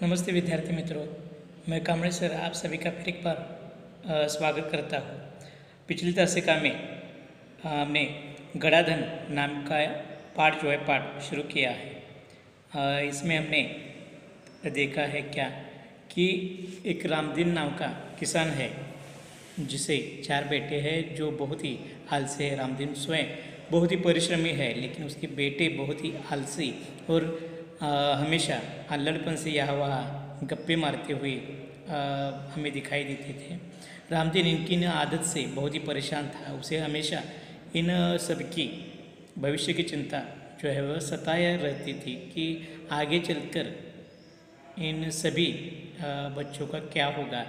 नमस्ते विद्यार्थी मित्रों, मैं कामड़े सर आप सभी का फिर एक बार स्वागत करता हूँ। पिछली दशका में हमने गणाधन नाम का पाठ शुरू किया है। इसमें हमने देखा है क्या कि एक रामदीन नाम का किसान है जिसे 4 बेटे हैं, जो बहुत ही आलसी है। रामदीन स्वयं बहुत ही परिश्रमी है, लेकिन उसके बेटे बहुत ही आलसी और हमेशा अल्लड़पन से यहाँ वहाँ गप्पे मारते हुए हमें दिखाई देते थे। रामदीन इनकी आदत से बहुत ही परेशान था। उसे हमेशा इन सबकी भविष्य की चिंता जो है वह सताए रहती थी कि आगे चलकर इन सभी बच्चों का क्या होगा।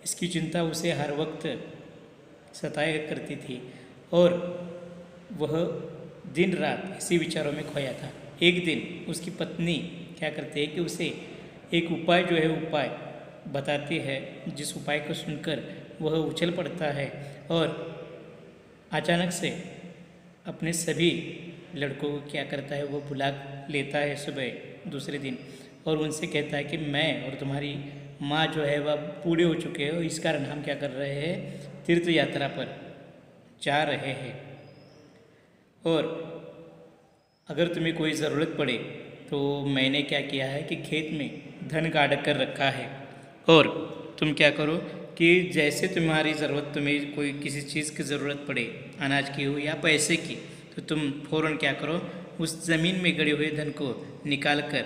इसकी चिंता उसे हर वक्त सताया करती थी और वह दिन रात इसी विचारों में खोया था। एक दिन उसकी पत्नी क्या करती है कि उसे एक उपाय बताती है, जिस उपाय को सुनकर वह उछल पड़ता है और अचानक से अपने सभी लड़कों को क्या करता है, वो बुला लेता है सुबह दूसरे दिन और उनसे कहता है कि मैं और तुम्हारी माँ जो है वह बूढ़े हो चुके हो, इस कारण हम क्या कर रहे हैं, तीर्थ यात्रा पर जा रहे हैं और अगर तुम्हें कोई ज़रूरत पड़े तो मैंने क्या किया है कि खेत में धन गाड़ कर रखा है और तुम क्या करो कि जैसे तुम्हारी ज़रूरत, तुम्हें कोई किसी चीज़ की ज़रूरत पड़े, अनाज की हो या पैसे की, तो तुम फ़ौरन क्या करो, उस ज़मीन में गड़े हुए धन को निकाल कर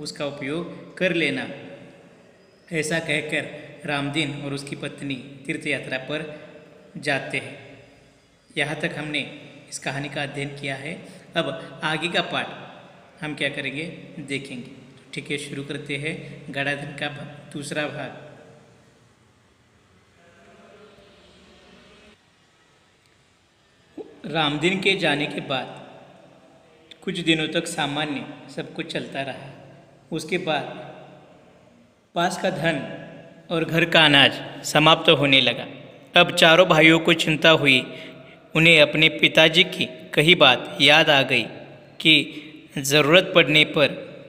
उसका उपयोग कर लेना। ऐसा कहकर रामदीन और उसकी पत्नी तीर्थ यात्रा पर जाते हैं। यहाँ तक हमने इस कहानी का अध्ययन किया है। अब आगे का पाठ हम क्या करेंगे, देखेंगे। ठीक है, शुरू करते हैं गणाधन का दूसरा भाग। रामदीन के जाने के बाद कुछ दिनों तक सामान्य सब कुछ चलता रहा। उसके बाद पास का धन और घर का अनाज समाप्त होने लगा। अब चारों भाइयों को चिंता हुई। उन्हें अपने पिताजी की कही बात याद आ गई कि ज़रूरत पड़ने पर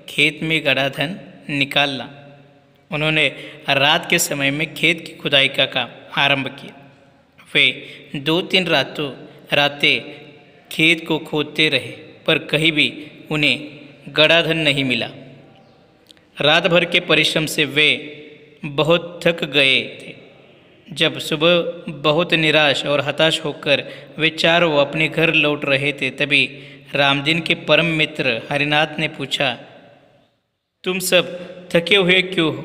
खेत में गड़ा धन निकालना। उन्होंने रात के समय में खेत की खुदाई का काम आरंभ किया। वे 2-3 रातें खेत को खोदते रहे, पर कहीं भी उन्हें गड़ा धन नहीं मिला। रात भर के परिश्रम से वे बहुत थक गए थे। जब सुबह बहुत निराश और हताश होकर वे चारों अपने घर लौट रहे थे, तभी रामदीन के परम मित्र हरिनाथ ने पूछा, तुम सब थके हुए क्यों हो?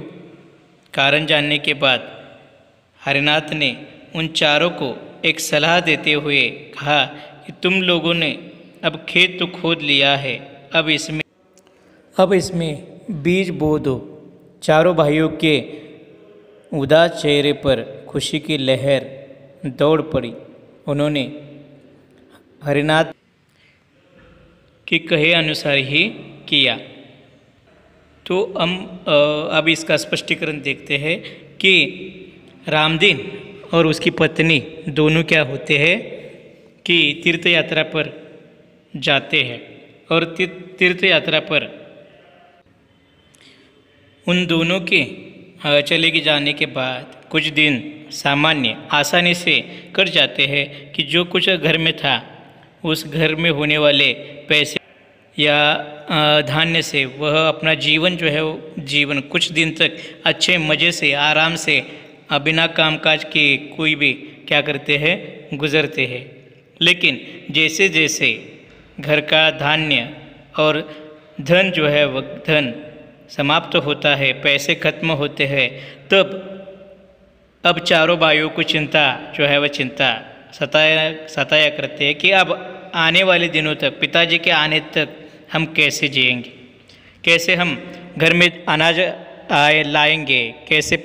कारण जानने के बाद हरिनाथ ने उन चारों को एक सलाह देते हुए कहा कि तुम लोगों ने अब खेत तो खोद लिया है, अब इसमें बीज बो दो। चारों भाइयों के उदास चेहरे पर खुशी की लहर दौड़ पड़ी। उन्होंने हरिनाथ के कहे अनुसार ही किया। तो हम अब इसका स्पष्टीकरण देखते हैं कि रामदीन और उसकी पत्नी दोनों क्या होते हैं कि तीर्थ यात्रा पर जाते हैं और तीर्थ यात्रा पर उन दोनों के चले जाने के बाद कुछ दिन सामान्य आसानी से कट जाते हैं कि जो कुछ घर में था, उस घर में होने वाले पैसे या धान्य से वह अपना जीवन जो है वो जीवन कुछ दिन तक अच्छे मज़े से आराम से बिना कामकाज के कोई भी क्या करते हैं, गुजरते हैं। लेकिन जैसे जैसे घर का धान्य और धन जो है वह धन समाप्त होता है, पैसे खत्म होते हैं, तब अब चारों भाइयों को चिंता जो है वह चिंता सताया करते हैं कि अब आने वाले दिनों तक, पिताजी के आने तक हम कैसे जिएंगे, कैसे हम घर में अनाज लाएंगे, कैसे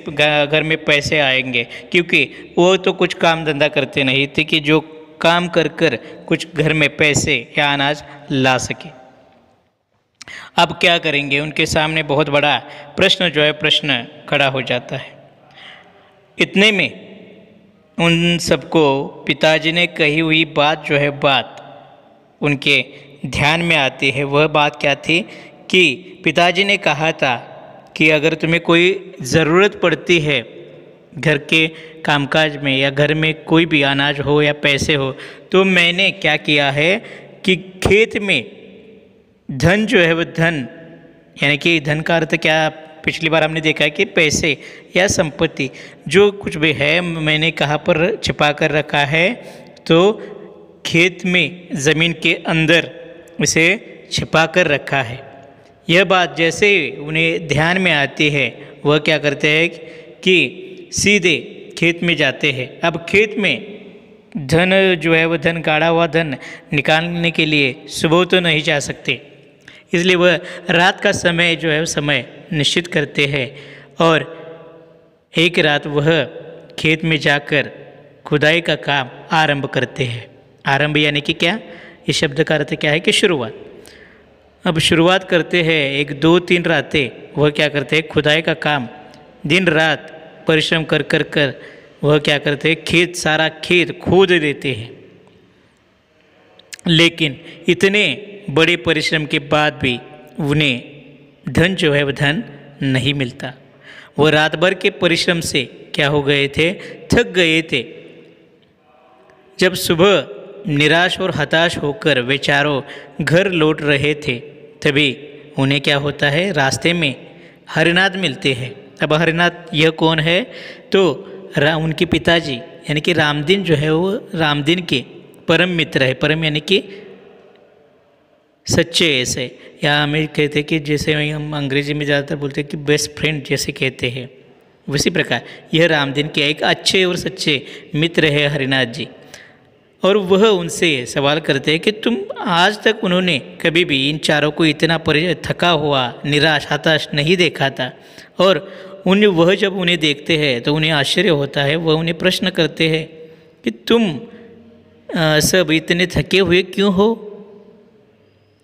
घर में पैसे आएंगे, क्योंकि वो तो कुछ काम धंधा करते नहीं थे कि जो काम कर कर कुछ घर में पैसे या अनाज ला सके। अब क्या करेंगे, उनके सामने बहुत बड़ा प्रश्न खड़ा हो जाता है। इतने में उन सबको पिताजी ने कही हुई बात उनके ध्यान में आती है। वह बात क्या थी कि पिताजी ने कहा था कि अगर तुम्हें कोई ज़रूरत पड़ती है घर के कामकाज में या घर में कोई भी अनाज हो या पैसे हो, तो मैंने क्या किया है कि खेत में धन जो है वो धन, यानी कि धन का अर्थ क्या, पिछली बार हमने देखा है कि पैसे या संपत्ति जो कुछ भी है मैंने कहाँ पर छिपा कर रखा है, तो खेत में ज़मीन के अंदर इसे छिपा कर रखा है। यह बात जैसे उन्हें ध्यान में आती है वह क्या करते हैं कि सीधे खेत में जाते हैं। अब खेत में धन जो है वह धन, गाड़ा हुआ धन निकालने के लिए सुबह तो नहीं जा सकते, इसलिए वह रात का समय जो है समय निश्चित करते हैं और एक रात वह खेत में जाकर खुदाई का काम आरंभ करते हैं। आरंभ यानी कि क्या, इस शब्द का अर्थ क्या है कि शुरुआत। अब शुरुआत करते हैं, 1 2 3 रातें वह क्या करते हैं, खुदाई का काम दिन रात परिश्रम कर कर कर वह क्या करते हैं, खेत सारा खेत खोद देते हैं। लेकिन इतने बड़े परिश्रम के बाद भी उन्हें धन जो है वह धन नहीं मिलता। वो रात भर के परिश्रम से क्या हो गए थे, थक गए थे। जब सुबह निराश और हताश होकर वे चारों घर लौट रहे थे, तभी उन्हें क्या होता है, रास्ते में हरिनाथ मिलते हैं। अब हरिनाथ यह कौन है, तो उनके पिताजी यानी कि रामदीन जो है वो रामदीन के परम मित्र है। परम यानी कि सच्चे ऐसे, या हमें कहते हैं कि जैसे हम अंग्रेजी में ज़्यादातर बोलते हैं कि बेस्ट फ्रेंड जैसे कहते हैं, उसी प्रकार यह रामदीन के एक अच्छे और सच्चे मित्र है हरिनाथ जी। और वह उनसे सवाल करते हैं कि तुम आज तक उन्होंने कभी भी इन चारों को इतना थका हुआ, निराश, हताश नहीं देखा था। और वह जब उन्हें देखते हैं तो उन्हें आश्चर्य होता है। वह उन्हें प्रश्न करते हैं कि तुम सब इतने थके हुए क्यों हो।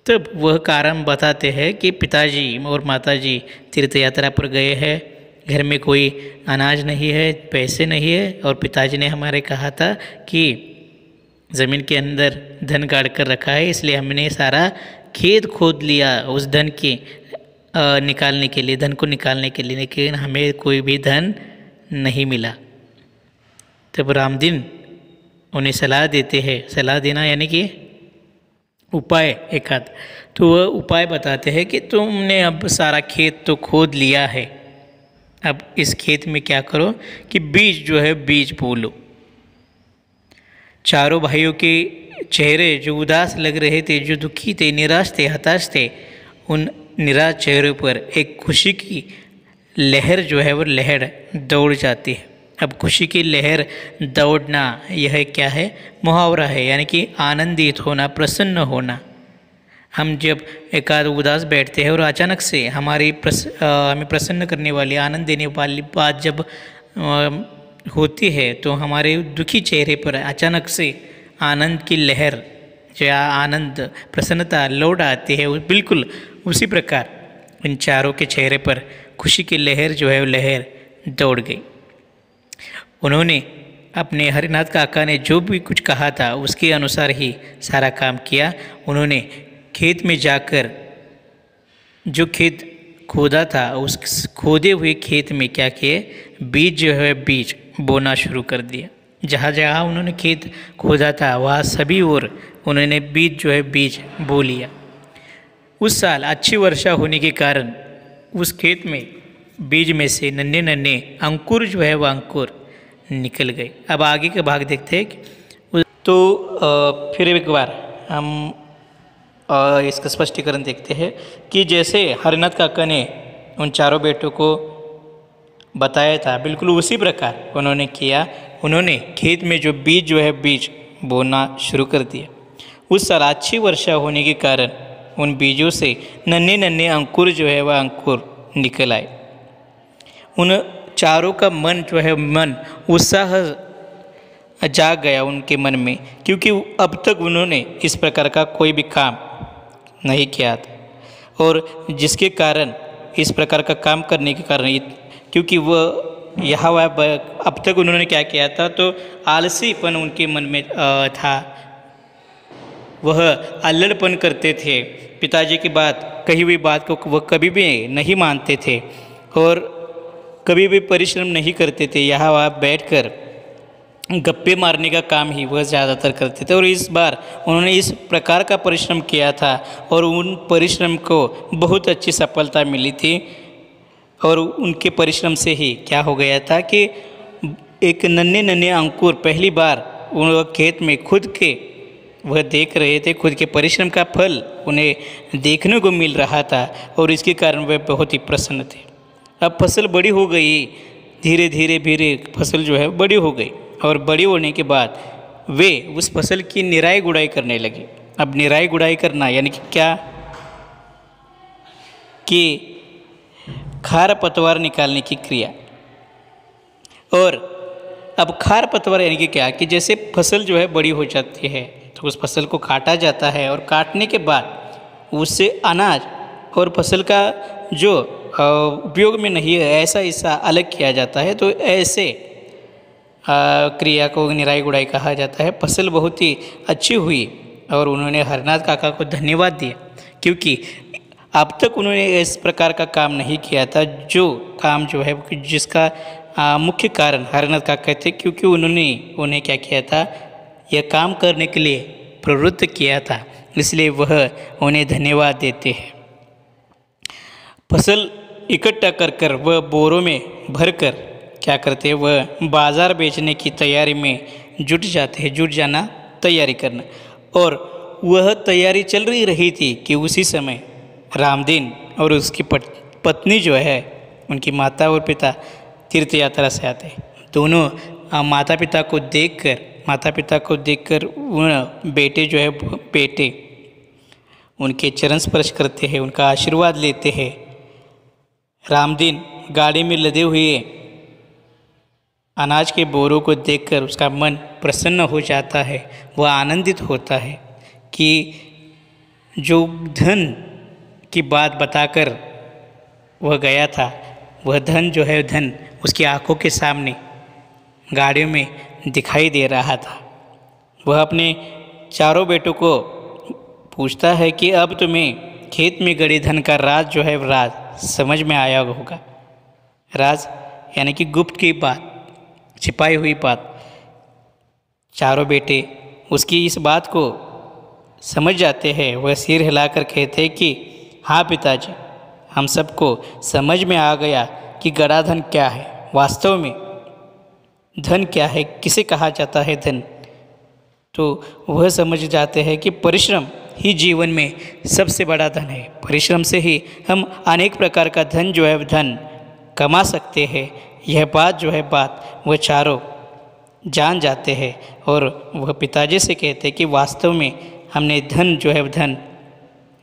तब वह कारण बताते हैं कि पिताजी और माताजी तीर्थ यात्रा पर गए हैं, घर में कोई अनाज नहीं है, पैसे नहीं है, और पिताजी ने हमारे कहा था कि ज़मीन के अंदर धन गाड़ कर रखा है, इसलिए हमने सारा खेत खोद लिया उस धन के निकालने के लिए, धन को निकालने के लिए, लेकिन हमें कोई भी धन नहीं मिला। तब रामदीन उन्हें सलाह देते हैं, सलाह देना यानी कि उपाय एक आध, तो वह उपाय बताते हैं कि तुमने अब सारा खेत तो खोद लिया है, अब इस खेत में क्या करो कि बीज जो है बीज बोलो। चारों भाइयों के चेहरे जो उदास लग रहे थे, जो दुखी थे, निराश थे, हताश थे, उन निराश चेहरों पर एक खुशी की लहर जो है वो लहर दौड़ जाती है। अब खुशी की लहर दौड़ना यह क्या है, मुहावरा है, यानी कि आनंदित होना, प्रसन्न होना। हम जब एक आध उदास बैठते हैं और अचानक से हमें प्रसन्न करने वाली, आनंद देने वाली बात जब होती है, तो हमारे दुखी चेहरे पर अचानक से आनंद की लहर, जो आनंद प्रसन्नता लौट आती है, बिल्कुल उसी प्रकार इन चारों के चेहरे पर खुशी की लहर जो है वो लहर दौड़ गई। उन्होंने अपने हरिनाथ काका ने जो भी कुछ कहा था उसके अनुसार ही सारा काम किया। उन्होंने खेत में जाकर जो खेत खोदा था उस खोदे हुए खेत में क्या किए, बीज जो है बीज बोना शुरू कर दिया। जहाँ जहाँ उन्होंने खेत खोदा था वहाँ सभी ओर उन्होंने बीज जो है बीज बो लिया। उस साल अच्छी वर्षा होने के कारण उस खेत में बीज में से नन्हे नन्हे अंकुर जो है वह अंकुर निकल गए। अब आगे का भाग देखते हैं तो फिर एक बार हम इसका स्पष्टीकरण देखते हैं कि जैसे हरिनाथ काका ने उन चारों बेटों को बताया था, बिल्कुल उसी प्रकार उन्होंने किया। उन्होंने खेत में जो बीज जो है बीज बोना शुरू कर दिया। उस साल अच्छी वर्षा होने के कारण उन बीजों से नन्हे नन्हे अंकुर जो है वह अंकुर निकल आए। उन चारों का मन जो है मन उत्साह जाग गया उनके मन में, क्योंकि अब तक उन्होंने इस प्रकार का कोई भी काम नहीं किया था। और जिसके कारण इस प्रकार का काम करने के कारण, क्योंकि वह यहाँ अब तक उन्होंने क्या किया था, तो आलसीपन उनके मन में था। वह अल्लड़पन करते थे, पिताजी की बात, कही हुई बात को वह कभी भी नहीं मानते थे। और कभी भी परिश्रम नहीं करते थे। यहाँ वहाँ बैठकर गप्पे मारने का काम ही वह ज़्यादातर करते थे। और इस बार उन्होंने इस प्रकार का परिश्रम किया था और उन परिश्रम को बहुत अच्छी सफलता मिली थी। और उनके परिश्रम से ही क्या हो गया था कि एक नन्हे नन्हे अंकुर पहली बार उन खेत में खुद के वह देख रहे थे, खुद के परिश्रम का फल उन्हें देखने को मिल रहा था और इसके कारण वे बहुत ही प्रसन्न थे। अब फसल बड़ी हो गई, धीरे धीरे धीरे फसल जो है बड़ी हो गई और बड़ी होने के बाद वे उस फसल की निराई गुड़ाई करने लगे। अब निराई गुड़ाई करना यानी कि क्या कि खार पतवार निकालने की क्रिया। और अब खार पतवार यानी कि क्या कि जैसे फसल जो है बड़ी हो जाती है तो उस फसल को काटा जाता है और काटने के बाद उससे अनाज और फसल का जो उपयोग में नहीं है ऐसा हिस्सा अलग किया जाता है। तो ऐसे क्रिया को निराई गुड़ाई कहा जाता है। फसल बहुत ही अच्छी हुई और उन्होंने हरनाथ काका को धन्यवाद दिया, क्योंकि अब तक उन्होंने इस प्रकार का काम नहीं किया था जो काम जो है जिसका मुख्य कारण हरनाथ काका थे, क्योंकि उन्होंने उन्हें क्या किया था, यह काम करने के लिए प्रवृत्त किया था, इसलिए वह उन्हें धन्यवाद देते हैं। फसल इकट्ठा कर कर वह बोरों में भरकर क्या करते हैं, वह बाज़ार बेचने की तैयारी में जुट जाते हैं, जुट जाना तैयारी करना। और वह तैयारी चल रही थी कि उसी समय रामदीन और उसकी पत्नी जो है, उनकी माता और पिता तीर्थ यात्रा से आते हैं। दोनों माता पिता को देखकर उन बेटे जो है बेटे उनके चरण स्पर्श करते हैं, उनका आशीर्वाद लेते हैं। रामदीन गाड़ी में लदे हुए अनाज के बोरों को देखकर उसका मन प्रसन्न हो जाता है, वह आनंदित होता है कि जो धन की बात बताकर वह गया था, वह धन जो है धन उसकी आंखों के सामने गाड़ियों में दिखाई दे रहा था। वह अपने चारों बेटों को पूछता है कि अब तुम्हें खेत में गड़े धन का राज जो है राज समझ में आया होगा। राज यानी कि गुप्त की बात, छिपाई हुई बात। चारों बेटे उसकी इस बात को समझ जाते हैं। वह सिर हिलाकर कहते हैं कि हाँ पिताजी, हम सबको समझ में आ गया कि गड़ा धन क्या है, वास्तव में धन क्या है, किसे कहा जाता है धन। तो वह समझ जाते हैं कि परिश्रम ही जीवन में सबसे बड़ा धन है। परिश्रम से ही हम अनेक प्रकार का धन जो है धन कमा सकते हैं। यह बात जो है बात वह चारों जान जाते हैं और वह पिताजी से कहते हैं कि वास्तव में हमने धन जो है धन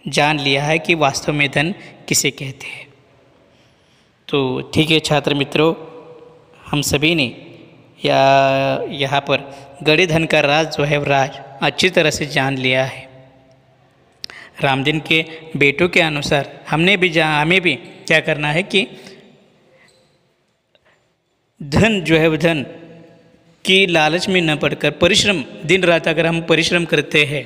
जान लिया है कि वास्तव में धन किसे कहते हैं। तो ठीक है छात्र मित्रों, हम सभी ने यहाँ पर गड़े धन का राज जो है राज अच्छी तरह से जान लिया है। रामदीन के बेटों के अनुसार हमें भी क्या करना है कि धन जो है धन की लालच में न पड़कर परिश्रम, दिन रात अगर हम परिश्रम करते हैं,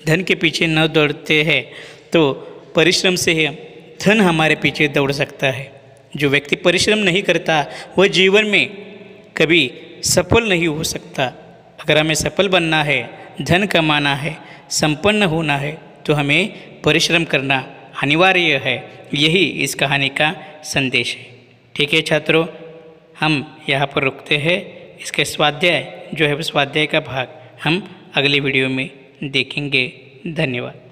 धन के पीछे न दौड़ते हैं, तो परिश्रम से ही धन हमारे पीछे दौड़ सकता है। जो व्यक्ति परिश्रम नहीं करता वह जीवन में कभी सफल नहीं हो सकता। अगर हमें सफल बनना है, धन कमाना है, संपन्न होना है, तो हमें परिश्रम करना अनिवार्य है। यही इस कहानी का संदेश है। ठीक है छात्रों, हम यहाँ पर रुकते हैं। इसके स्वाध्याय जो है स्वाध्याय का भाग हम अगले वीडियो में देखेंगे। धन्यवाद।